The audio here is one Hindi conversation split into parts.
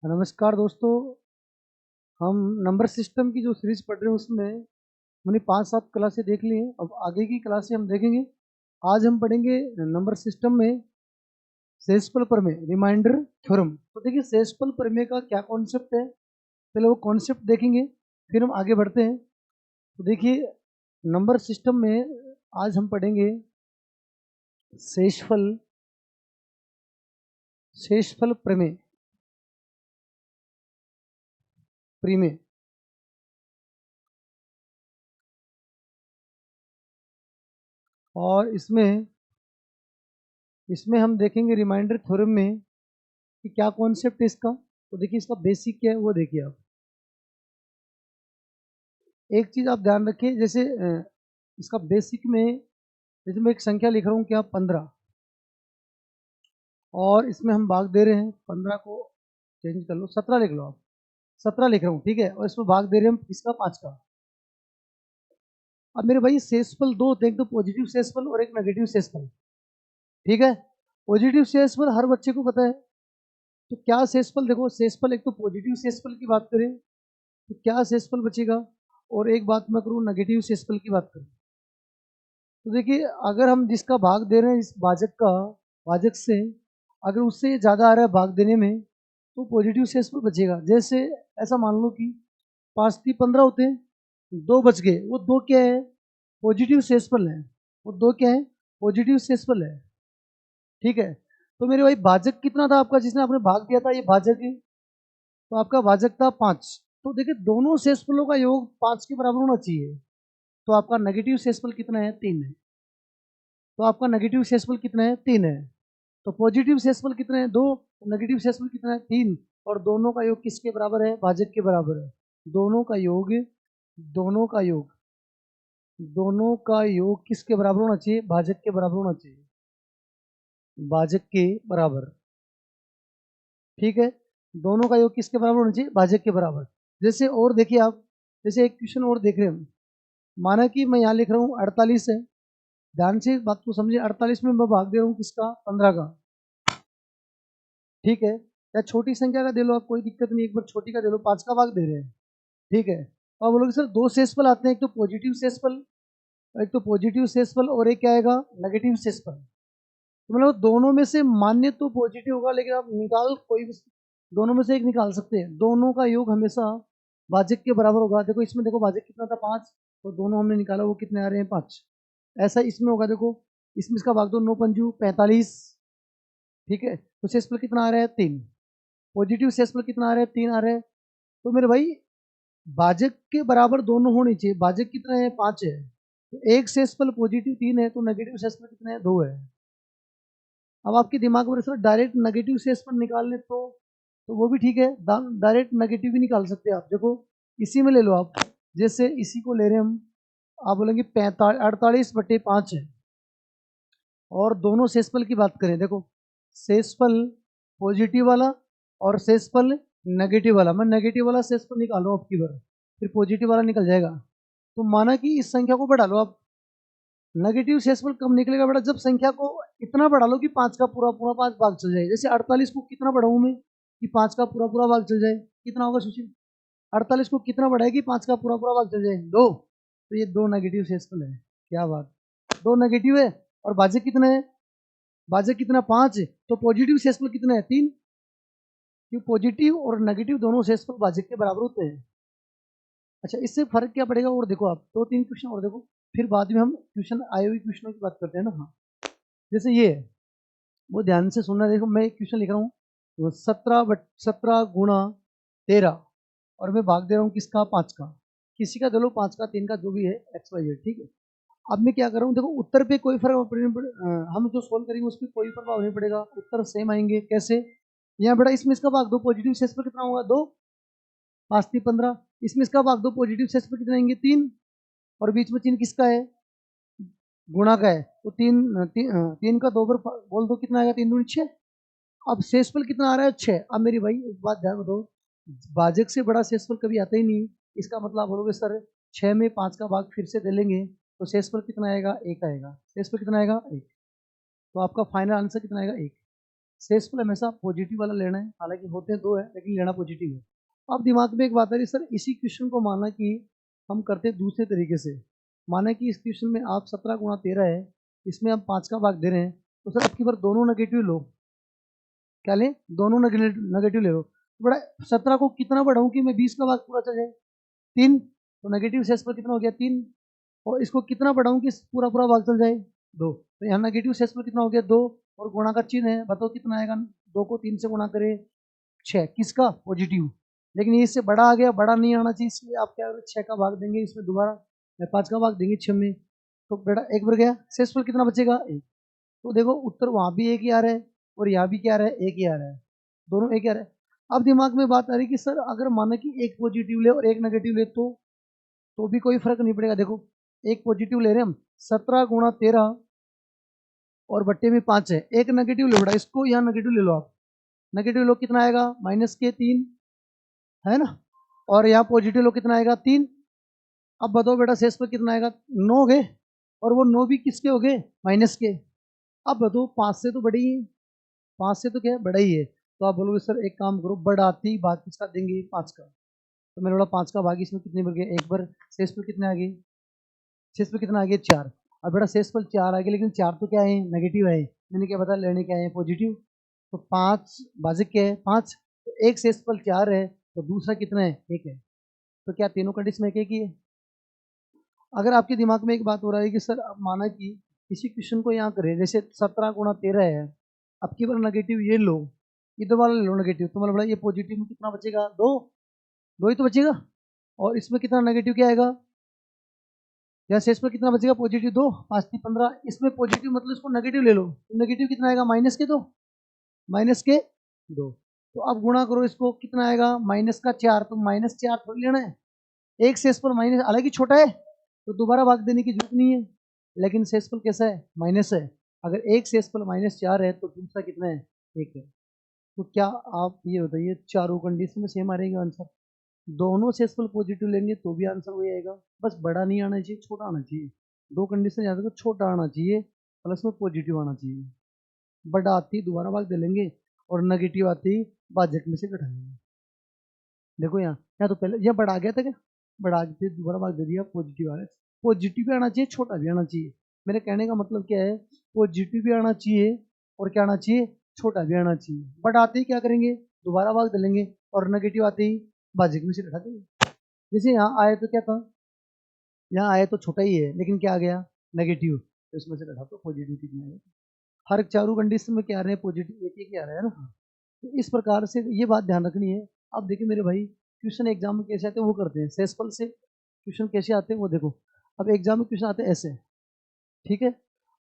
नमस्कार दोस्तों। हम नंबर सिस्टम की जो सीरीज पढ़ रहे हैं उसमें हमने 5-7 क्लासें देख ली हैं। अब आगे की क्लासें हम देखेंगे। आज हम पढ़ेंगे नंबर सिस्टम में शेषफल प्रमेय, रिमाइंडर थ्योरम। तो देखिए शेषफल प्रमेय का क्या कॉन्सेप्ट है, पहले वो कॉन्सेप्ट देखेंगे, फिर हम आगे बढ़ते हैं। तो देखिए नंबर सिस्टम में आज हम पढ़ेंगे शेषफल शेषफल प्रमेय प्रमेय और इसमें इसमें हम देखेंगे रिमाइंडर थ्योरम में कि क्या कॉन्सेप्ट है इसका। तो देखिए इसका बेसिक क्या है वो देखिए आप। एक चीज आप ध्यान रखिए, जैसे इसका बेसिक में, जैसे मैं एक संख्या लिख रहा हूँ क्या 15, और इसमें हम भाग दे रहे हैं 15 को, चेंज कर लो 17 लिख लो आप, 17 लिख रहा हूँ ठीक है, और इसमें भाग दे रहे हैं हम किसका 5 का। अब मेरे भाई शेषफल दो होते हैं, एक तो पॉजिटिव शेषफल और एक नेगेटिव शेषफल। ठीक है, पॉजिटिव शेषफल हर बच्चे को पता है। तो क्या शेषफल, देखो शेषफल एक तो पॉजिटिव शेषफल की बात करें तो क्या शेषफल बचेगा, और एक बात मैं करूँ नेगेटिव शेषफल की बात करूँ। तो देखिए अगर हम जिसका भाग दे रहे हैं इस भाजक का, भाजक से अगर उससे ज़्यादा आ रहा है भाग देने में, तो पॉजिटिव शेषफल बचेगा। जैसे ऐसा मान लो कि 5×3 = 15 होते हैं, दो बच गए, वो दो क्या है, पॉजिटिव शेषफल है। वो दो क्या है, पॉजिटिव शेषफल है। ठीक है, तो मेरे भाई भाजक कितना था आपका, जिसने आपने भाग दिया था, ये भाजक है, तो आपका भाजक था 5। तो देखिए दोनों शेषफलों का योग 5 के बराबर होना चाहिए। तो आपका नेगेटिव शेषफल कितना है, 3 है। तो आपका नेगेटिव शेषफल कितना है, 3 है। तो पॉजिटिव शेषफल कितने हैं, 2। नेगेटिव शेषफल कितना है, 3। और दोनों का योग किसके बराबर है, भाजक के बराबर है। दोनों का योग, दोनों का योग, दोनों का योग किसके बराबर होना चाहिए, भाजक के बराबर होना चाहिए, भाजक के बराबर। ठीक है, दोनों का योग किसके बराबर होना चाहिए, भाजक के बराबर। जैसे और देखिए आप, जैसे एक क्वेश्चन और देख रहे हैं, माना कि मैं यहाँ लिख रहा हूँ 48 है। ध्यान से इस बात को समझिए, 48 में मैं भाग दे रहा हूँ किसका, 15 का। ठीक है, या छोटी संख्या का दे लो आप, कोई दिक्कत नहीं, एक बार छोटी का दे लो, 5 का भाग दे रहे हैं। ठीक है, तो आप बोलोगे सर दो शेषफल आते हैं, एक तो पॉजिटिव शेषफल, एक तो पॉजिटिव शेषफल और एक क्या आएगा, नेगेटिव शेषफल। तो मतलब दोनों में से मान्य तो पॉजिटिव होगा, लेकिन आप निकाल कोई भी दोनों में से एक निकाल सकते हैं। दोनों का योग हमेशा भाजक के बराबर होगा। देखो इसमें देखो भाजक कितना था, 5, तो दोनों हमने निकाला, वो कितने आ रहे हैं, 5। ऐसा इसमें होगा, देखो इसमें इसका भाग दो, 9×5 = 45। ठीक है, तो शेषफल कितना आ रहा है, 3। पॉजिटिव शेषफल कितना आ रहा है, 3 आ रहा है। तो मेरे भाई भाजक के बराबर दोनों होनी चाहिए। भाजक कितना है, 5 है, तो एक शेषफल पॉजिटिव 3 है, तो नेगेटिव शेषफल कितना है, 2 है। अब आपके दिमाग में सर डायरेक्ट नेगेटिव शेषफल निकालने, तो वो भी ठीक है, डायरेक्ट नेगेटिव भी निकाल सकते हैं आप। देखो इसी में ले लो आप, जैसे इसी को ले रहे हैं हम, आप बोलेंगे 48/5 है। और दोनों शेषफल की बात करें, देखो शेषफल पॉजिटिव वाला और शेषफल नेगेटिव वाला, मैं नेगेटिव वाला शेषफल निकाल रहा हूँ आपकी बार, फिर पॉजिटिव वाला निकल जाएगा। तो माना कि इस संख्या को बढ़ा लो आप, नेगेटिव शेषफल कब निकलेगा बेटा, जब संख्या को इतना बढ़ा लो कि 5 का पूरा पूरा 5 भाग चल जाए। जैसे 48 को कितना बढ़ाऊं मैं कि 5 का पूरा पूरा भाग चल जाए, कितना होगा सुशील, 48 को कितना बढ़ाए कि 5 का पूरा पूरा भाग चल जाए, 2। तो ये 2 नेगेटिव शेषफल है। क्या बात, 2 नेगेटिव है। और भाजक कितना है, भाजक कितना, 5 है। तो पॉजिटिव शेषफल कितना है, 3। क्यों, पॉजिटिव और नेगेटिव दोनों शेषफल भाजक के बराबर होते हैं। अच्छा, इससे फर्क क्या पड़ेगा और देखो आप, 2-3 क्वेश्चन और देखो, फिर बाद में हम क्वेश्चन आए हुए क्वेश्चनों की बात करते हैं ना। हाँ, जैसे ये है, वो ध्यान से सुनना। देखो मैं एक क्वेश्चन लिख रहा हूँ, 17×13, और मैं भाग दे रहा हूँ किसका, 5 का। किसी का दे लो, 5 का, 3 का, जो भी है XYZ। ठीक है, अब मैं क्या कर रहा हूँ, देखो उत्तर पे कोई फर्क हम जो सोल्व करेंगे उस पर कोई प्रभाव नहीं पड़ेगा, उत्तर सेम आएंगे। कैसे, यहाँ बेटा इसमें इसका भाग दो, पॉजिटिव शेषफल कितना होगा, 2, 5×3 = 15। इसमें इसका भाग दो, पॉजिटिव शेषफल कितना आएंगे, 3। और बीच में चिन्ह किसका है, गुणा का है, तो 3 का 2 बार बोल दो, कितना आएगा, 3×2 = 6। अब शेषफल कितना आ रहा है, 6। अब मेरी भाई एक बात ध्यान दो, भाजक से बड़ा शेषफल कभी आता ही नहीं। इसका मतलब आप बोलोगे सर 6 में 5 का भाग फिर से दे लेंगे तो शेषफल कितना आएगा, 1 आएगा। शेषफल कितना आएगा, 1। तो आपका फाइनल आंसर कितना आएगा, 1। शेषफल हमेशा पॉजिटिव वाला लेना है, हालांकि होते हैं दो है लेकिन लेना पॉजिटिव है। अब दिमाग में एक बात आ रही सर, इसी क्वेश्चन को माना कि हम करते दूसरे तरीके से, माना कि इस क्वेश्चन में आप 17 गुणा 13 है, इसमें हम 5 का भाग दे रहे हैं, तो सर अब की बार दोनों नेगेटिव लो, क्या लें, दोनों नेगेटिव ले लो। बड़ा 17 को कितना बढ़ाऊं कि मैं 20 का भाग पूरा चल जाए, 3, तो नेगेटिव शेषफल कितना हो गया 3, और इसको कितना बढ़ाऊं कि पूरा पूरा भाग चल जाए 2, तो यहाँ नेगेटिव शेषफल कितना हो गया 2, और गुणा का चिन्ह है, बताओ कितना आएगा, 2 को 3 से गुणा करे 6, किसका, पॉजिटिव। लेकिन ये इससे बड़ा आ गया, बड़ा नहीं आना चाहिए, इसलिए आप क्या 6 का भाग देंगे इसमें दोबारा, 5 का भाग देंगे 6 में, तो बेटा 1 बढ़ गया, शेषफल कितना बचेगा 1। तो देखो उत्तर वहां भी एक ही आ रहा है और यहाँ भी क्या आ रहा है, एक ही आ रहा है, दोनों एक ही आ रहा है। अब दिमाग में बात आ रही कि सर अगर माना कि एक पॉजिटिव ले और एक नेगेटिव ले तो भी कोई फर्क नहीं पड़ेगा। देखो एक पॉजिटिव ले रहे हैं हम, 17 गुणा 13 और बट्टे में 5 है, एक नेगेटिव ले, बड़ा इसको यहाँ नेगेटिव ले लो आप, नेगेटिव लो कितना आएगा -3 है ना, और यहाँ पॉजिटिव लो कितना आएगा 3। अब बताओ बेटा शेष पर कितना आएगा, 9 हो गए, और वो 9 भी किसके हो गए, माइनस के। अब बताओ 5 से तो बड़ी है, 5 से तो क्या है, बड़ा ही है, तो आप बोलोगे सर एक काम करो, बढ़ाती भाग किसका देंगे 5 का, तो मैंने बोला 5 का भाग इसमें कितने बढ़ गए, एक बार शेष पर कितने आ गए, शेष पर कितना आ गया 4। अब बेटा शेष पर 4 आ गए, लेकिन 4 तो क्या है, नेगेटिव है, मैंने क्या बताया लेने क्या है, पॉजिटिव, तो 5 भाजिक क्या है 5, तो एक शेष पर 4 है, तो दूसरा कितना है 1 है, तो क्या तीनों कंडीशन में एक ही है। अगर आपके दिमाग में एक बात हो रहा है कि सर अब माना कि इसी क्वेश्चन को यहाँ करें, जैसे 17 गुणा 13 है, अब की बार नेगेटिव ये लो, इधर वाला ले लो नेगेटिव, तो मतलब ये पॉजिटिव में कितना बचेगा 2, 2 ही तो बचेगा, और इसमें कितना नेगेटिव क्या आएगा, यहाँ शेष पर कितना बचेगा पॉजिटिव 2, 5 3 15, इसमें पॉजिटिव मतलब इसको नेगेटिव ले लो, तो नेगेटिव कितना आएगा -2, -2, तो अब गुणा करो इसको कितना आएगा -4, तो -4 थोड़ी लेना है, एक शेष पर माइनस, हालांकि छोटा है तो दोबारा भाग देने की जरूरत नहीं है, लेकिन शेषफल कैसा है, माइनस है, अगर एक शेषफल -4 है तो दूसरा कितना है 1 है। तो क्या आप ये बताइए चारों कंडीशन में सेम आ रहेगा आंसर, दोनों शेषफल पॉजिटिव लेंगे तो भी आंसर वही आएगा, बस बड़ा नहीं आना चाहिए, छोटा आना चाहिए, दो कंडीशन याद रखो, छोटा आना चाहिए प्लस में पॉजिटिव आना चाहिए, बड़ा आती दोबारा भाग दे लेंगे और नेगेटिव आती भाजक में से घटा लेंगे। देखो यहाँ तो पहले यह बड़ा आ गया था क्या, बड़ा के दोबारा भाग दे दिया, पॉजिटिव आ रहा है, पॉजिटिव भी आना चाहिए छोटा भी आना चाहिए, मेरे कहने का मतलब क्या है, पॉजिटिव भी आना चाहिए और क्या आना चाहिए, छोटा भी आना चाहिए, बट आते ही क्या करेंगे दोबारा भाग दे लेंगे और नेगेटिव आते ही भाजक में से घटा देंगे। जैसे यहाँ आए तो क्या था, यहाँ आए तो छोटा ही है लेकिन क्या आ गया नेगेटिव, तो इसमें से घटा तो पॉजिटिव कितना है, हर चारों कंडीशन में क्या आ रहे हैं पॉजिटिव एक ही आ रहा है ना। तो इस प्रकार से ये बात ध्यान रखनी है। अब देखिए मेरे भाई क्वेश्चन एग्जाम में कैसे आते हैं वो करते हैं, शेषफल से क्वेश्चन कैसे आते हैं वो देखो। अब एग्जाम में क्वेश्चन आते हैं ऐसे, ठीक है,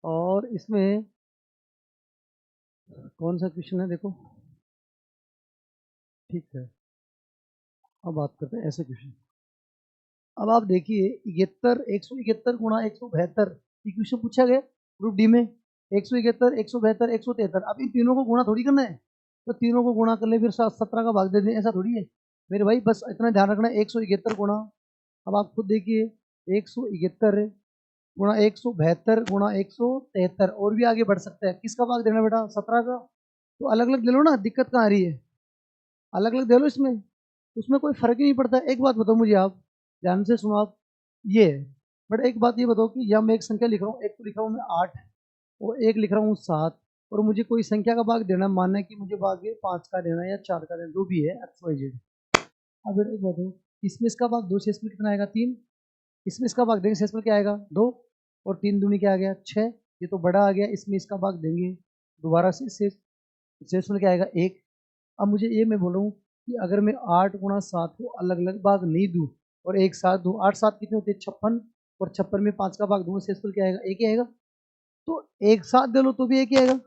और इसमें कौन सा क्वेश्चन है देखो, ठीक है, अब बात करते हैं ऐसे क्वेश्चन। अब आप देखिए 171 गुणा 172 क्वेश्चन पूछा गया ग्रुप डी में, 171 172 173, अब इन तीनों को गुणा थोड़ी करना है, तो तीनों को गुणा कर ले फिर 17 का भाग दे दें, ऐसा थोड़ी है मेरे भाई, बस इतना ध्यान रखना है 171 गुणा, अब आप खुद देखिए 171 गुणा 172 गुणा 173, और भी आगे बढ़ सकता है, किसका भाग देना बेटा 17 का, तो अलग अलग दे लो ना, दिक्कत कहाँ आ रही है, अलग अलग दे लो इसमें, उसमें कोई फर्क ही नहीं पड़ता। एक बात बताओ मुझे, आप ध्यान से सुनो, आप ये है, बट एक बात ये बताओ कि यहाँ मैं एक संख्या लिख रहा हूँ, एक को लिख रहा हूँ मैं 8 और एक लिख रहा हूँ 7, और मुझे कोई संख्या का भाग देना, मानना है कि मुझे भाग 5 का देना है या 4 का देना, जो भी है XYZ। अब एक बताओ, इसमें इसका भाग 2 शेष में कितना आएगा 3, इसमें इसका भाग देंगे शेष में क्या आएगा 2, और 3 दूनी क्या आ गया 6, ये तो बड़ा आ गया, इसमें इसका भाग देंगे दोबारा से शेष में क्या आएगा 1। अब मुझे ये मैं बोलूँ कि अगर मैं 8 गुणा 7 को अलग अलग भाग नहीं दूँ और एक साथ दूँ, 8 7 कितने होते हैं 56, और 56 में 5 का भाग दूंगा शेषफल क्या आएगा 1 ही आएगा, तो एक साथ दे लो तो भी 1 ही आएगा,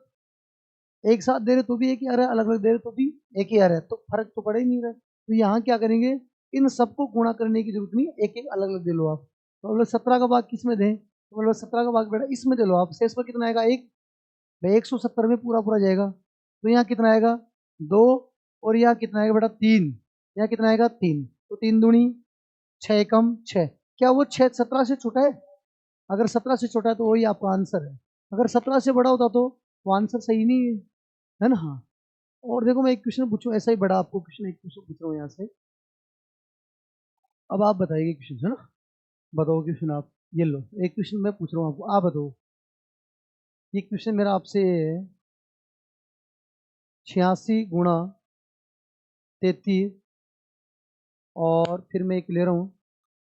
एक साथ दे रहे तो भी 1 ही आ रहा है, अलग अलग दे रहे तो भी 1 ही आ रहा है, तो फर्क तो पड़ ही नहीं रहा है। तो यहाँ क्या करेंगे, इन सबको गुणा करने की जरूरत नहीं, एक एक अलग अलग दे लो आप, तो मतलब 17 का भाग किस में दें, तो मतलब 17 का भाग बेटा इसमें दे लो आप, शेषफल कितना आएगा 1, भाई 170 में पूरा पूरा जाएगा, तो यहाँ कितना आएगा 2, और यहाँ कितना आएगा बेटा 3, यहाँ कितना आएगा 3, तो 3 दूनी 6 कम 6, क्या वो 6 17 से छोटा है, अगर 17 से छोटा है तो वही आपका आंसर है, अगर 17 से बड़ा होता तो वो आंसर सही नहीं है। है ना। हाँ, और देखो मैं एक क्वेश्चन पूछूं ऐसा ही बड़ा, आपको क्वेश्चन एक क्वेश्चन पूछ रहा हूँ यहाँ से। अब आप बताइए क्वेश्चन, है ना, बताओ क्वेश्चन आप। ये लो एक क्वेश्चन मैं पूछ रहा हूँ आपको, आप बताओ। ये क्वेश्चन मेरा आपसे 86 × 33 और फिर मैं एक ले रहा हूँ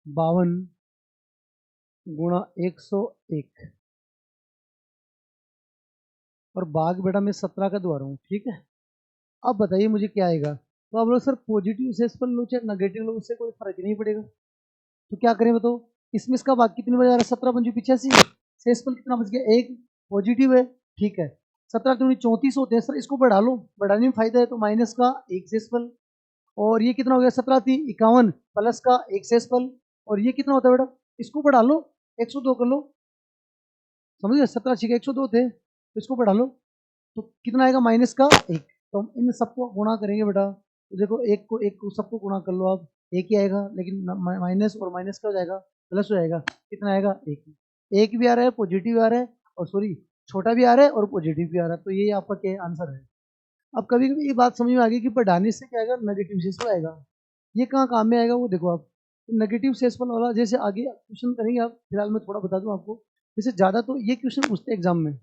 52 × 101 और भाग बेटा मैं 17 का दवा रहा हूँ, ठीक है। अब बताइए मुझे क्या आएगा। तो आप लोग सर पॉजिटिव सेल्सफल लो चाहे नेगेटिव लो, उससे कोई फर्क नहीं पड़ेगा। तो क्या करें बताओ, इसमें इसका भाग कितने बजा रहा है, 17×5 = 85, सेल्सफल कितना बच गया, एक पॉजिटिव है, ठीक है। 17×34 होते हैं सर, इसको बढ़ा लो, बढ़ाने में फायदा है, तो माइनस का एक सेल्सफल। और ये कितना हो गया, 17×3 = 51 प्लस का एक सेल्सफल। और ये कितना होता है बेटा, इसको बढ़ा लो, 102 कर लो, समझ गए, 17×6 = 102 थे, तो इसको बढ़ा लो तो कितना आएगा, माइनस का एक। तो हम इन सबको गुणा करेंगे बेटा, तो देखो एक को सबको गुणा कर लो आप, एक ही आएगा, लेकिन माइनस और माइनस क्या हो जाएगा, प्लस हो जाएगा, कितना आएगा, एक। एक भी आ रहा है, पॉजिटिव भी आ रहा है, और सॉरी छोटा भी आ रहा है और पॉजिटिव भी आ रहा है, तो ये आपका क्या आंसर है। अब कभी कभी ये बात समझ में आ गई कि बढ़ाने से क्या आएगा, नेगेटिव शेषफल आएगा। ये कहाँ काम में आएगा वो देखो आप, नेगेटिव शेषफल वाला जैसे आगे क्वेश्चन करेंगे आप, फिलहाल मैं थोड़ा बता दूं आपको। जैसे ज़्यादा तो ये क्वेश्चन पूछते हैं एग्जाम में,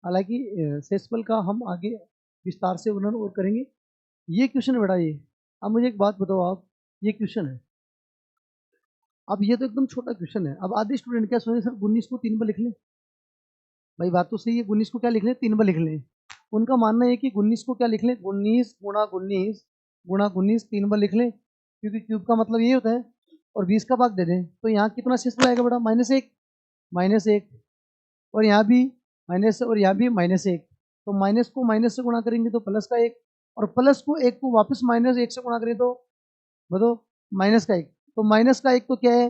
हालांकि सेसफल का हम आगे विस्तार से वर्णन और करेंगे। ये क्वेश्चन बड़ा ये, अब मुझे एक बात बताओ आप, ये क्वेश्चन है, अब ये तो एकदम छोटा क्वेश्चन है। अब आधे स्टूडेंट क्या सोचे, सर 19 को 3 बार लिख लें। भाई बात तो सही है, 19 को क्या लिख लें, 3 बार लिख लें। उनका मानना है कि 19 को क्या लिख लें, 19 × 19 × 19 3 बार लिख लें, क्योंकि क्यूब का मतलब ये होता है, और 20 का भाग दे दें, तो यहाँ कितना शेष आएगा बेटा, -1, -1, और यहाँ भी माइनस, और यहाँ भी -1, तो माइनस को माइनस से गुणा करेंगे तो प्लस का एक, और प्लस को एक को वापस -1 से गुणा करें तो बताओ माइनस का एक। तो माइनस का एक तो क्या है,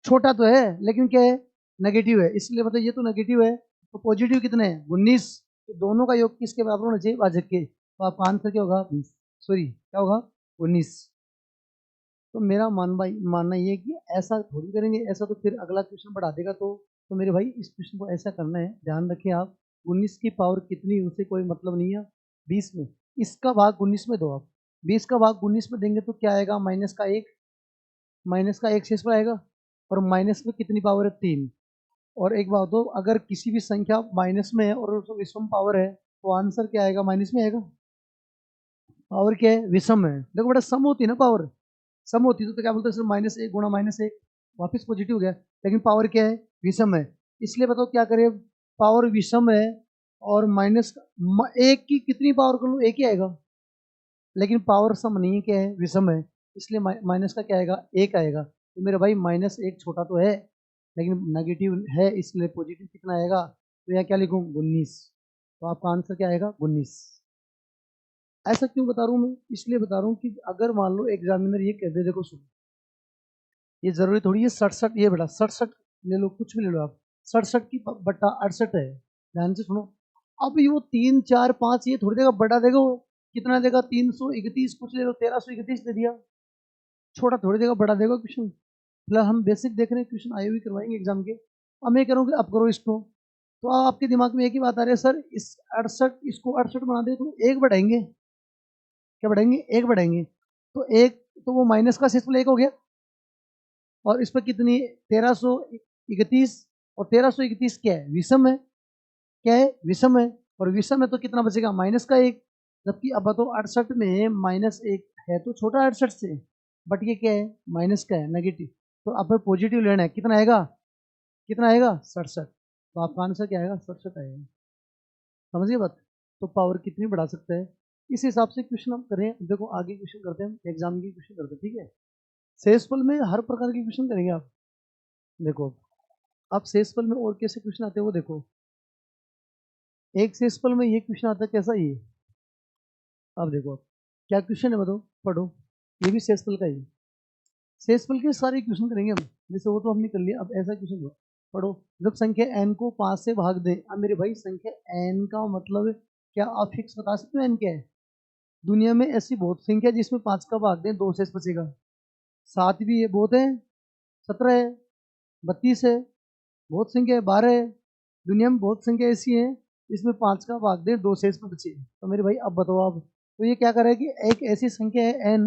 छोटा तो है लेकिन क्या है, नेगेटिव है, इसलिए मतलब ये तो नेगेटिव है, तो पॉजिटिव कितने हैं, 19, तो दोनों का योग किसके बराबर होना चाहिए, भाजक के, तो आपका आंसर क्या होगा, 20, सॉरी क्या होगा, 19। तो मेरा मानना ये है कि ऐसा थोड़ी करेंगे, ऐसा तो फिर अगला क्वेश्चन बढ़ा देगा। तो मेरे भाई इस क्वेश्चन को ऐसा करना है, ध्यान रखें आप, 19 की पावर कितनी उसे कोई मतलब नहीं है, 20 में, इसका भाग 19 में दो आप, 20 का भाग 19 में देंगे तो क्या आएगा, माइनस का एक शेष पर आएगा, और माइनस में कितनी पावर है, 3। और एक बात हो, अगर किसी भी संख्या माइनस में है और उसमें विषम पावर है, तो आंसर क्या आएगा, माइनस में आएगा। पावर क्या है, विषम है, देखो बेटा सम होती है ना, पावर सम होती तो क्या बोलते हैं, -1 × -1 वापिस पॉजिटिव हो गया, लेकिन पावर क्या है, विषम है, इसलिए बताओ क्या करें, पावर विषम है, और माइनस एक की कितनी पावर कर लो, एक ही आएगा, लेकिन पावर सम नहीं है, क्या है, विषम है, इसलिए माइनस का क्या आएगा, एक आएगा। तो मेरे भाई -1 छोटा तो है लेकिन नेगेटिव है, इसलिए पॉजिटिव कितना आएगा, तो यहाँ क्या लिखूँ, 19, तो आपका आंसर क्या आएगा, 19। ऐसा क्यों बता रहा हूँ मैं, इसलिए बता रहा हूँ कि अगर मान लो एग्जामिनर ये कह दे, देखो सुनो, ये जरूरी थोड़ी है 67, ये बेटा 67 ले लो, कुछ भी ले लो आप, 67 की बट्टा 68 है, ध्यान से सुनो। अब ये वो 3 4 5 ये थोड़ी देगा, बड़ा देगा वो, कितना देगा, 331, कुछ ले लो 1331 दे दिया, छोटा थोड़ी देगा, बड़ा देगा क्वेश्चन। फिलहाल हम बेसिक देख रहे हैं, क्वेश्चन आए हुए करवाएंगे एग्जाम के। अब मैं करूँगी, अब करो इसको, तो आपके दिमाग में एक ही बात आ रही है, सर इस 68 इसको 68 बना दे तो एक बढ़ाएंगे, क्या बढ़ाएंगे, एक बढ़ाएंगे, तो एक, तो वो माइनस का शेषफल एक हो गया, और इस पर कितनी, 1331, और 1331 क्या है, विषम है, क्या है, विषम है, और विषम है तो कितना बचेगा, माइनस का एक, जबकि अब तो 68 में -1 है तो छोटा 68 से, बट ये क्या है, माइनस का है, नेगेटिव, तो अब पॉजिटिव लेना है, कितना आएगा, कितना आएगा, 67, तो आपका आंसर क्या आएगा, 67 आएगा, समझिए बात। तो पावर कितनी बढ़ा सकता है, इस हिसाब से क्वेश्चन हम करें, देखो आगे क्वेश्चन करते हैं, एग्जाम की क्वेश्चन करते हैं, ठीक है। शेषफल में हर प्रकार के क्वेश्चन करेंगे आप, देखो अब शेषफल में और कैसे क्वेश्चन आते हैं वो देखो, एक शेषफल में ये क्वेश्चन आता है कैसा, ये अब देखो आप क्या क्वेश्चन है बताओ, पढ़ो, ये भी शेषफल का ही, शेषफल के सारे क्वेश्चन करेंगे हम, जैसे वो तो हमने कर लिया, अब ऐसा क्वेश्चन दो, पढ़ो, जब संख्या n को 5 से भाग दे, अब मेरे भाई संख्या n का मतलब क्या आप फिक्स बता सकते हो n क्या है, दुनिया में ऐसी बहुत संख्या जिसमें 5 का भाग दें 2 शेष बचेगा, 7 भी है, बहुत है, 17 है, 32 है, बहुत संख्या है, 12 है, दुनिया में बहुत संख्या ऐसी है इसमें 5 का भाग दे, 2 शेषफल बचे। तो मेरे भाई अब बताओ आप, तो ये क्या करे कि एक ऐसी संख्या है n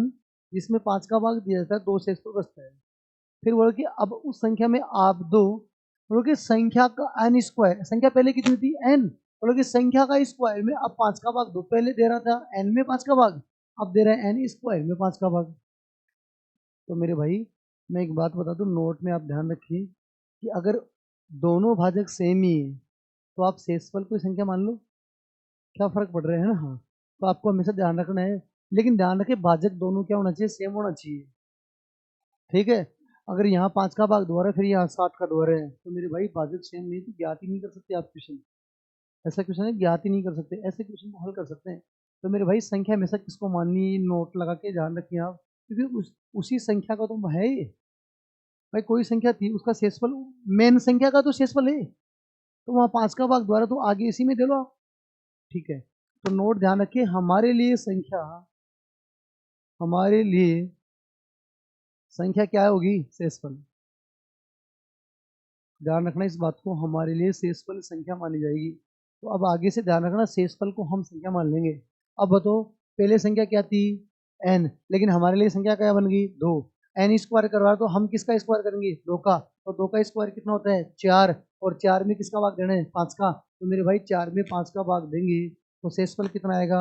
जिसमें 5 का भाग दिया जाता है, 2 शेषफल बचता है। फिर बोलो कि अब उस संख्या में आप दो, बोलो कि संख्या का n स्क्वायर, संख्या पहले कितनी थी n, बोलो कि संख्या का स्क्वायर में अब 5 का भाग दो। पहले दे रहा था n में 5 का भाग, अब दे रहा है n स्क्वायर में 5 का भाग। तो मेरे भाई मैं एक बात बता दूं, नोट में आप ध्यान रखिए कि अगर दोनों भाजक सेम ही है तो आप शेषफल को संख्या मान लो, क्या फर्क पड़ रहा है ना। हाँ, तो आपको हमेशा ध्यान रखना है, लेकिन ध्यान रखें भाजक दोनों क्या होना चाहिए, सेम होना चाहिए। ठीक है, अगर यहाँ 5 का भाग दोहरा है फिर यहाँ 7 का दोहरा है, तो मेरे भाई भाजक सेम नहीं तो ज्ञात ही नहीं कर सकते आप क्वेश्चन। ऐसा क्वेश्चन है ज्ञात ही नहीं कर सकते, ऐसे क्वेश्चन को हल कर सकते हैं। तो मेरे भाई संख्या हमेशा किसको माननी है, नोट लगा के ध्यान रखिए आप, क्योंकि उसी संख्या का तो है ये। भाई कोई संख्या थी उसका शेषफल, मेन संख्या का तो शेषफल है, तो वहाँ 5 का भाग द्वारा तो आगे इसी में दे लो आप। ठीक है, तो नोट ध्यान रखिए, हमारे लिए संख्या, हमारे लिए संख्या क्या होगी, शेषफल। ध्यान रखना इस बात को, हमारे लिए शेषफल संख्या मानी जाएगी। तो अब आगे से ध्यान रखना, शेषफल को हम संख्या मान लेंगे। अब बताओ, पहले संख्या क्या थी n, लेकिन हमारे लिए संख्या क्या बन गई 2। n स्क्वायर करवा तो हम किसका स्क्वायर करेंगे, 2 का, तो 2 का स्क्वायर कितना होता है 4, और 4 में किसका भाग देना है 5 का, तो मेरे भाई 4 में 5 का भाग देंगे तो शेषफल कितना आएगा,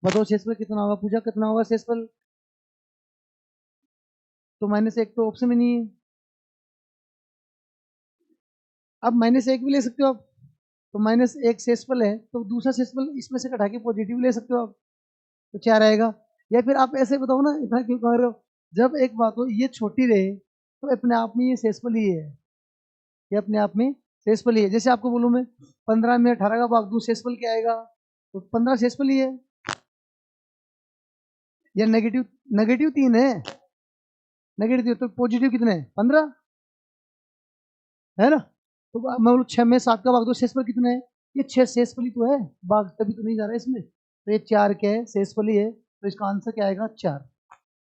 बताओ शेषफल कितना होगा, पूछा कितना होगा शेषफल। तो -1 तो ऑप्शन में नहीं है, अब -1 भी ले सकते हो आप, तो -1 शेषफल है तो दूसरा शेषफल इसमें से घटा के पॉजिटिव ले सकते हो आप, तो 4 आएगा। या फिर आप ऐसे बताओ ना, इतना क्यों कह रहे हो, जब एक बात हो ये छोटी रहे तो अपने आप में ये शेषफल ही है, ये अपने आप में शेषफल ही है। जैसे आपको बोलूं मैं 15 में 18 का भाग दूं, शेषफल क्या आएगा, तो 15 शेषफल ही है। या नेगेटिव, नेगेटिव 3 है, नेगेटिव तो पॉजिटिव कितने हैं 15 है ना। तो मैं बोलूँ 6 में 7 का भाग दो, शेषफल कितने हैं, ये 6 शेषफल ही तो है, भाग तभी तो नहीं जा रहा है इसमें, तो ये 4 क्या है, शेषफल ही है, तो इसका आंसर क्या आएगा 4,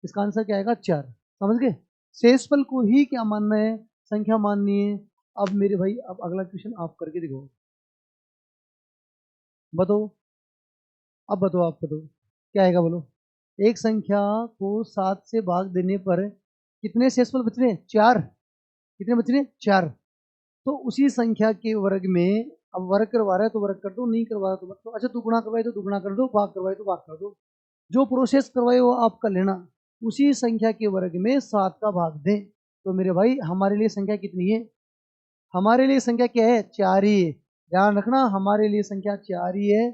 इसका आंसर क्या आएगा 4। समझ गए, शेषफल को ही क्या मानना है, संख्या माननी है। अब मेरे भाई अब अगला क्वेश्चन आप करके देखो, बताओ, अब बताओ, आप बताओ क्या आएगा, बोलो। एक संख्या को 7 से भाग देने पर कितने शेषफल बच रहे हैं, 4, कितने बच रहे हैं 4। तो उसी संख्या के वर्ग में, अब वर्ग करवा रहा है तो वर्ग कर दो, नहीं करवा रहा तो मत करो। अच्छा दुगुना करवाए तो दुगुना कर दो, भाग करवाए तो भाग कर दो, जो प्रोसेस करवाए वो आप कर लेना। उसी संख्या के वर्ग में 7 का भाग दें, तो मेरे भाई हमारे लिए संख्या कितनी है, हमारे लिए संख्या क्या है 4 ही है। ध्यान रखना हमारे लिए संख्या 4 ही है,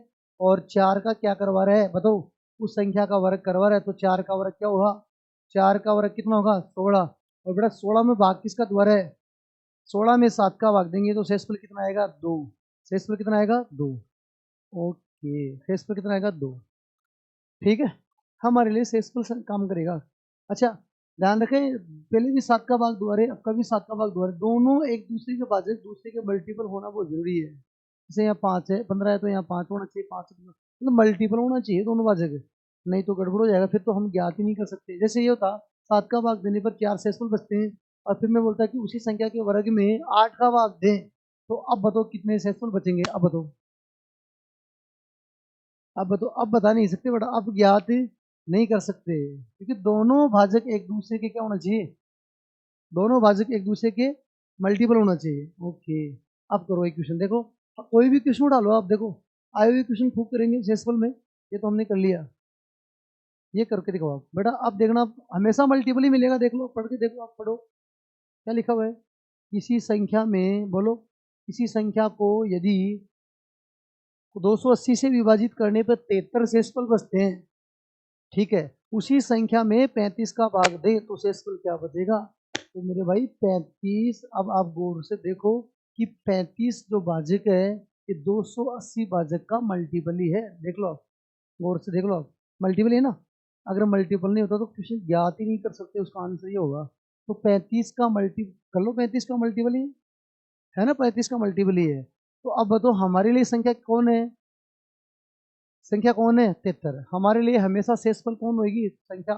और 4 का क्या करवा रहा है बताओ, उस संख्या का वर्ग करवा रहा है, तो 4 का वर्ग क्या होगा, 4 का वर्ग कितना होगा 16, और बेटा 16 में भाग किसका द्वारा है, 16 में 7 का भाग देंगे तो शेषफल कितना आएगा 2, शेषफल कितना आएगा 2। ओके, शेषफल कितना आएगा 2। ठीक है, हमारे लिए शेषफल काम करेगा। अच्छा ध्यान रखें, पहले भी 7 का भाग द्वारे, अब का भी 7 का भाग द्वारे, दोनों एक दूसरे के भाजक, दूसरे के मल्टीपल होना बहुत जरूरी है। जैसे यहाँ 5 है, 15 है, तो यहाँ 5 होना चाहिए, 5 मतलब मल्टीपल होना चाहिए दोनों भाजक, नहीं तो गड़बड़ हो जाएगा, फिर तो हम ज्ञात ही नहीं कर सकते। जैसे ये होता 7 का भाग देने पर 4 शेषफल बचते हैं, और फिर मैं बोलता कि उसी संख्या के वर्ग में 8 का भाग दें, तो अब बताओ कितने शेषफल बचेंगे, अब बताओ, अब बताओ, अब बता नहीं सकते बट अब ज्ञात नहीं कर सकते, क्योंकि दोनों भाजक एक दूसरे के क्या होना चाहिए, दोनों भाजक एक दूसरे के मल्टीपल होना चाहिए। ओके, अब करो एक क्वेश्चन, देखो कोई भी क्वेश्चन उठा लो आप, देखो आए हुए क्वेश्चन खूब करेंगे शेषफल में, ये तो हमने कर लिया, ये करके देखो आप बेटा, अब देखना हमेशा मल्टीपल ही मिलेगा, देख लो पढ़ के देखो, आप पढ़ो क्या लिखा हुआ है। किसी संख्या में, बोलो, किसी संख्या को यदि 280 से विभाजित करने पर 73 शेषफल बचते हैं, ठीक है, उसी संख्या में 35 का भाग दे तो शेषफल क्या बचेगा। तो मेरे भाई 35, अब आप गौर से देखो कि 35 जो भाजक है ये 280 भाजक का मल्टीपल ही है, देख लो आप, गौर से देख लो आप, मल्टीपल है ना। अगर मल्टीपल नहीं होता तो क्वेश्चन ज्ञात ही नहीं कर सकते, उसका आंसर ये होगा। तो 35 का मल्टी कर लो, 35 का मल्टीपल ही है ना, 35 का मल्टीपल ही है। तो अब बताओ हमारे लिए संख्या कौन है, संख्या कौन है 73, हमारे लिए हमेशा शेषफल कौन होगी, संख्या,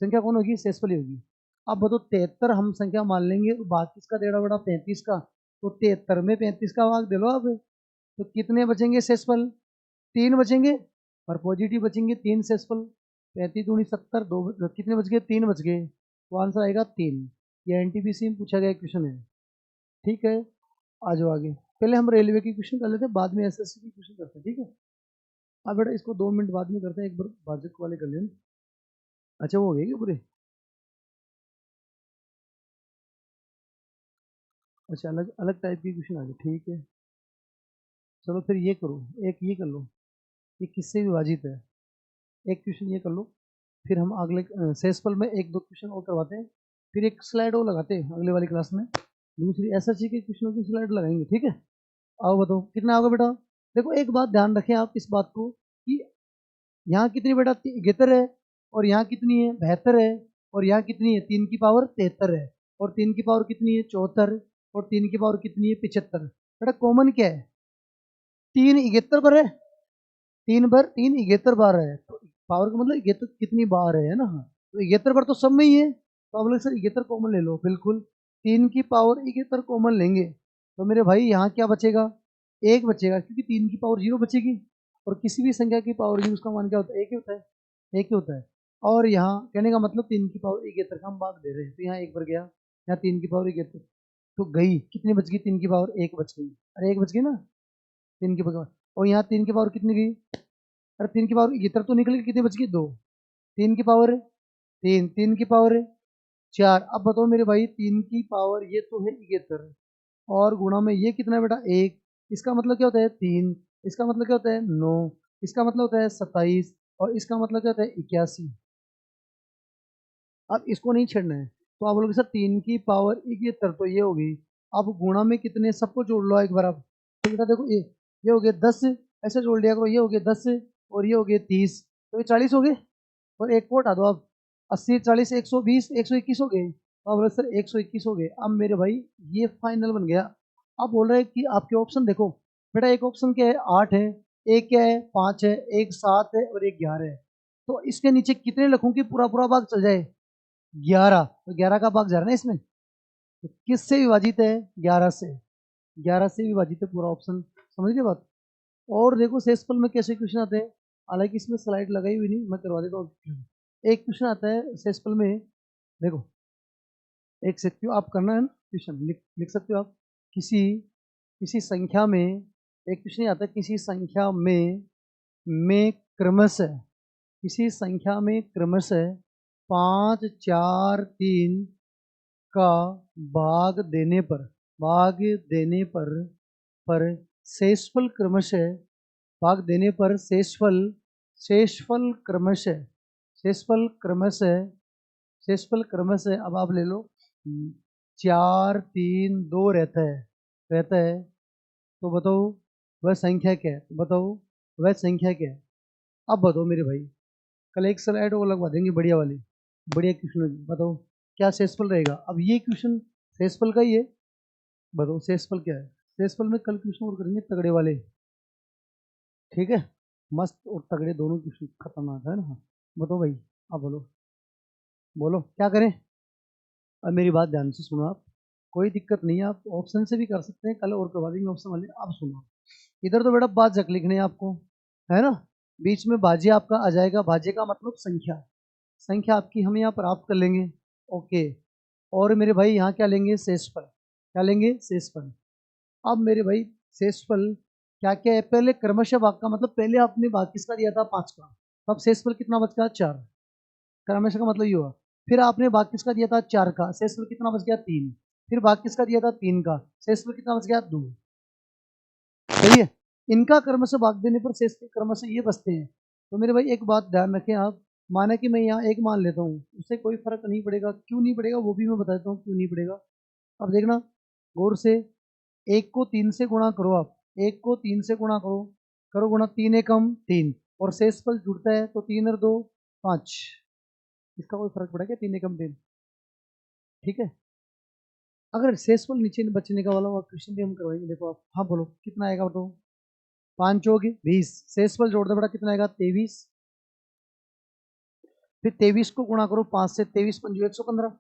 संख्या कौन होगी, शेषफल ही होगी। अब बताओ 73 हम संख्या मान लेंगे, तो 32 का 1.5 बटा 35 का, तो 73 में 35 का भाग दे लो अब, तो तो कितने बचेंगे शेषफल? 3 बचेंगे और पॉजिटिव बचेंगे 3 शेषफल। 35 दूनी 70, दो कितने बच गए? 3 बच गए, तो आंसर आएगा 3। ये एनटीपीसी में पूछा गया क्वेश्चन है। ठीक है, आ जाओ आगे। पहले हम रेलवे की क्वेश्चन कर लेते हैं, बाद में एसएससी की क्वेश्चन करते हैं। ठीक है, अब बेटा इसको 2 मिनट बाद में करते हैं, एक बार भाजक वाले कर लें। अच्छा वो हो गए क्या पूरे? अच्छा, अलग अलग टाइप की क्वेश्चन आ गए, ठीक है। चलो फिर ये करो, एक ये कर लो, ये किससे विभाजित है, एक क्वेश्चन ये कर लो। फिर हम अगले शेषफल में एक दो क्वेश्चन और करवाते हैं, फिर एक स्लाइड और लगाते हैं अगले वाली क्लास में, दूसरी एसएससी के क्वेश्चनों की स्लाइड लगाएंगे। ठीक है, आओ बताओ कितना होगा बेटा। देखो एक बात ध्यान रखें आप इस बात को कि यहाँ कितनी बेटा 73 है, और यहाँ कितनी है 72 है, और यहाँ कितनी है 3 की पावर 73 है, और 3 की पावर कितनी है 74, और 3 की पावर कितनी है 75। बेटा कॉमन क्या है? 3 71 पर है, 3 बार 3 71 बार है, तो पावर का मतलब 71 कितनी बार है ना। तो 71 बार तो सब में ही है, तो आप लोग सर 71 कॉमन ले लो, बिल्कुल 3 की पावर 71 कॉमन लेंगे, तो मेरे भाई यहाँ क्या बचेगा? 1 बचेगा, क्योंकि 3 की पावर 0 बचेगी, और किसी भी संख्या की पावर 0 उसका मान क्या होता है? 1 ही होता है, 1 ही होता है। और यहाँ कहने का मतलब 3 की पावर 71 का हम भाग दे रहे हैं, तो यहाँ 1 बढ़ गया, यहाँ 3 की पावर 71 तो गई, कितनी बच गई? 3 की पावर 1 बच गई, अरे 1 बच गई ना 3 की पावर। और यहाँ 3 की पावर कितनी गई? अरे 3 की पावर 71 तो निकल गई, कितनी बच गई? 2। 3 की पावर 3, 3 की पावर 4। अब बताओ मेरे भाई 3 की पावर ये तो है 71, और गुणा में ये कितना है बेटा? 1। इसका मतलब क्या होता है? 3। इसका मतलब क्या होता है? 9। इसका मतलब होता है 27, और इसका मतलब क्या होता है? 81। अब इसको नहीं छेड़ना है, तो आप बोलोगे सर 3 की पावर 71 तो ये होगी, अब गुणा में कितने? सबको जोड़ लो एक बार। अब तो बेटा देखो ये हो गया 10, ऐसे जोड़ लिया करो, ये हो गया 10 और ये हो गया 30, तो ये 40 हो गए, और एक को हटा दो। अब 80 40 120 121 हो गए, तो आप बोले सर 121 हो गए। अब मेरे भाई ये फाइनल बन गया। अब बोल रहे हैं कि आपके ऑप्शन देखो बेटा, एक ऑप्शन क्या है? 8 है, एक क्या है? 5 है, एक 7 है, और एक 11 है। तो इसके नीचे कितने लिखूं कि पूरा पूरा भाग चल जाए? 11, तो 11 का भाग जा रहा है ना इसमें, तो किससे विभाजित है? 11 से, 11 से विभाजित है पूरा ऑप्शन। समझ गए बात? और देखो शेषफल में कैसे क्वेश्चन आते हैं, हालांकि इसमें स्लाइड लगाई हुई नहीं, मैं करवा देता हूँ। एक क्वेश्चन आता है शेषफल में, देखो एक सकते हो आप, करना है ना क्वेश्चन, लिख सकते हो आप। किसी किसी संख्या में, एक क्वेश्चन आता है, किसी संख्या में क्रमशः, किसी संख्या में क्रमशः 5 4 3 का भाग देने पर शेषफल क्रमशः, भाग देने पर शेषफल क्रमशः, शेषफल क्रमशः, शेषफल क्रमशः, अब आप ले लो 4 3 2 रहता है, तो बताओ वह संख्या क्या है? तो बताओ वह संख्या क्या है? अब बताओ मेरे भाई, कल एक स्लाइड वो लगवा देंगे बढ़िया वाली, बढ़िया क्वेश्चन होगी, बताओ क्या शेषफल रहेगा। अब ये क्वेश्चन शेषफल का ही है, बताओ शेषफल क्या है। शेषफल में कल क्वेश्चन और करेंगे तगड़े वाले, ठीक है, मस्त और तगड़े दोनों क्वेश्चन खतरनाक है ना। बताओ भाई, अब बोलो, बोलो क्या करें। अब मेरी बात ध्यान से सुनो आप, कोई दिक्कत नहीं है, आप ऑप्शन से भी कर सकते हैं, कल और करवा देंगे ऑप्शन वाले। अब सुनो, इधर तो बेटा भाजक लिखने हैं आपको, है ना, बीच में भाज्य आपका आ जाएगा, भाज्य का मतलब संख्या, संख्या आपकी हम यहाँ प्राप्त कर लेंगे। ओके, और मेरे भाई यहाँ क्या लेंगे? शेषफल, क्या लेंगे? शेषफल। अब मेरे भाई शेषफल क्या क्या है? पहले क्रमशः भाग का मतलब, पहले आपने भाग किसका दिया था? 5 का, तो अब शेषफल कितना बच गया? 4। क्रमशः का मतलब ये हुआ। फिर आपने भाग किसका दिया था? 4 का, शेषफल कितना बच गया? 3। फिर भाग किसका दिया था? 3 का, शेषफल कितना बच गया? 2। सही है, इनका क्रमशः भाग देने पर शेष के क्रमशः ये बचते हैं। तो मेरे भाई एक बात ध्यान रखें आप, माना कि मैं यहाँ एक मान लेता हूँ, उससे कोई फर्क नहीं पड़ेगा, क्यों नहीं पड़ेगा वो भी मैं बता देता हूँ क्यों नहीं पड़ेगा। अब देखना गौर से, 1 को 3 से गुणा करो आप, 1 को 3 से गुणा करो, करो गुणा, 3 एकम 3, और शेषफल जुड़ता है, तो 3 और 2 5, इसका कोई फर्क पड़ेगा? 3 एकम 3, ठीक है। अगर शेषफल नीचे बचने का वाला क्वेश्चन भी हम करवाएंगे, देखो आप, हाँ बोलो कितना आएगा बताओ। 5 चौके 20, शेषफल जोड़ दो बेटा, कितना आएगा? 23। फिर 23 को गुणा करो 5 से, 23 पंजो 115,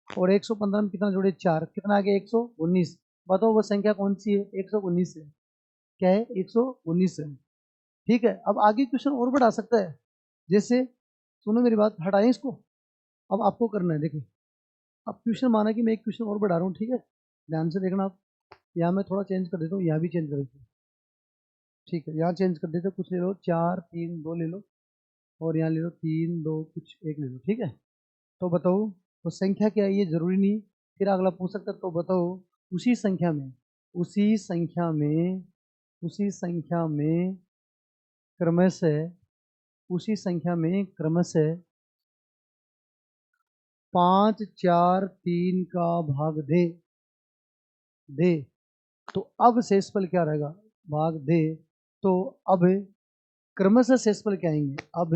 और 115 में कितना जोड़े? 4, कितना आ गया? 119। बताओ वो संख्या कौन सी है? 119 है। क्या है 119 है। ठीक है, अब आगे क्वेश्चन और बढ़ा सकता है, जैसे सुनो मेरी बात, हटाएं इसको। अब आपको करना है, देखिए अब क्वेश्चन माना कि मैं एक क्वेश्चन और बढ़ा रहा हूँ, ठीक है, ध्यान से देखना आप। यहाँ मैं थोड़ा चेंज कर देता हूँ, यहाँ भी चेंज कर देता हूँ, ठीक है, यहाँ चेंज कर देते, कुछ ले लो 4 3 2 ले लो, और यहाँ ले लो 3 2 कुछ 1 ले लो, ठीक है। तो बताओ तो संख्या क्या है, ये जरूरी नहीं, फिर अगला पूछ सकता है, तो बताओ उसी संख्या में, उसी संख्या में, उसी संख्या में क्रमशः, उसी संख्या में क्रमशः 5 4 3 का भाग दे दे, तो अब शेषफल क्या रहेगा, भाग दे, तो अब क्रमशः शेषफल क्या आएंगे, अब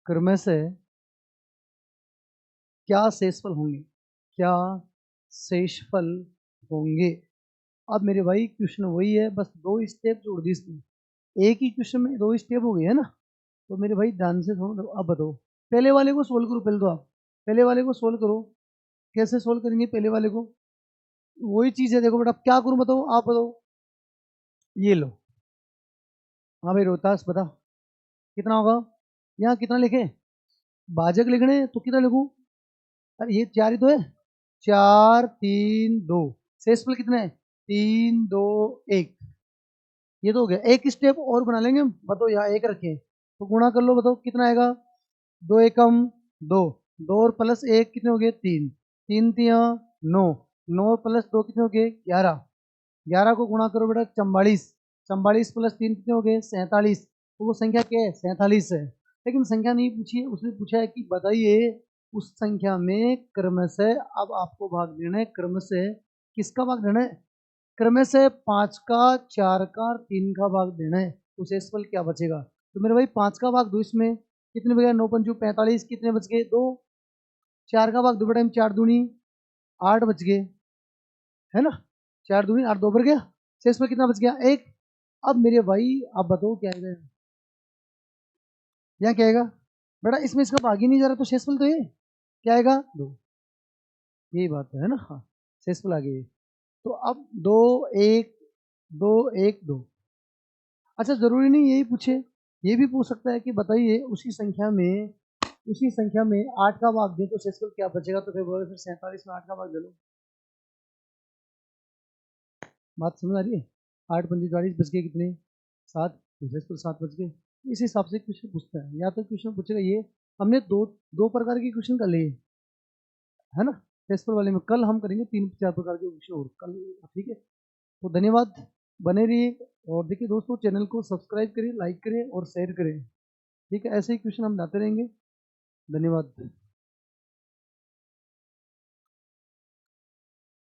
क्रमशः क्या शेषफल होंगे, क्या शेषफल होंगे। अब मेरे भाई क्वेश्चन वही है, बस 2 स्टेप जोड़ दी इसमें, एक ही क्वेश्चन में 2 स्टेप हो गए है ना। तो मेरे भाई ध्यान से थोड़ा, अब बताओ पहले वाले को सोल्व करो, पहले तो आप पहले वाले को सोल्व करो। कैसे सोल्व करेंगे पहले वाले को, वही चीज है, देखो बेटा क्या करूं बताओ, आप बताओ। ये लो, हाँ भाई रोहतास बता कितना होगा, यहाँ कितना लिखे, भाजक लिखने हैं, तो कितना लिखूं, अरे ये 4 ही तो है, 4 3 2, शेषफल कितना है 3 2 1, ये तो हो गया। एक स्टेप और बना लेंगे हम, बताओ यहाँ एक रखें तो गुणा कर लो, बताओ कितना आएगा, 2 एकम 2, 2 और प्लस 1 कितने हो गए 3, 3 तिया 9, 9 प्लस 2 कितने हो गए 11, 11 को गुणा करो बेटा 44, 44 प्लस 3 कितने हो गए 47, तो वो संख्या क्या है 47 है। लेकिन संख्या नहीं पूछी है, उसने पूछा है कि बताइए उस संख्या में क्रमशः, अब आपको भाग देना है क्रमशः, किसका भाग देना है, क्रमशः 5 का 4 का और 3 का भाग देना है, तो शेषफल क्या बचेगा। तो मेरे भाई 5 का भाग दो, इसमें कितने बचे 9 पंचू 45, कितने बच गए 2, 4 का भाग दो बेटा, 4 दूनी 8 बच गए, है ना, 4 दूनी 8, 2 बढ़ गया, शेषफल कितना बच गया 1। अब मेरे भाई आप बताओ क्या आएगा, यहाँ क्या आएगा बेटा, इसमें इसका भाग ही नहीं जा रहा, तो शेषफल तो ये क्या आएगा 2, यही बात है ना, हाँ शेषफल आ गई। तो अब 2 1 2 1 2, अच्छा जरूरी नहीं यही पूछे, ये भी पूछ सकता है कि बताइए उसी संख्या में, उसी संख्या में 8 का भाग दे तो शेषफल क्या बचेगा, तो फिर बोले फिर 47 में 8 का भाग दे लो। बात समझ आ रही है, 8 पंजी 40 बच गए कितने 7, तो शेषफल 7 बच गए। इस हिसाब से क्वेश्चन पूछता है, या तो क्वेश्चन पूछेगा ये, हमने दो प्रकार के क्वेश्चन कर लिए, है ना, शेषफल वाले में कल हम करेंगे 3 4 प्रकार के क्वेश्चन और कल, ठीक है। तो धन्यवाद, बने रहिए, और देखिए दोस्तों चैनल को सब्सक्राइब करें, लाइक करें और शेयर करें, ठीक है, ऐसे ही क्वेश्चन हम लाते रहेंगे। धन्यवाद।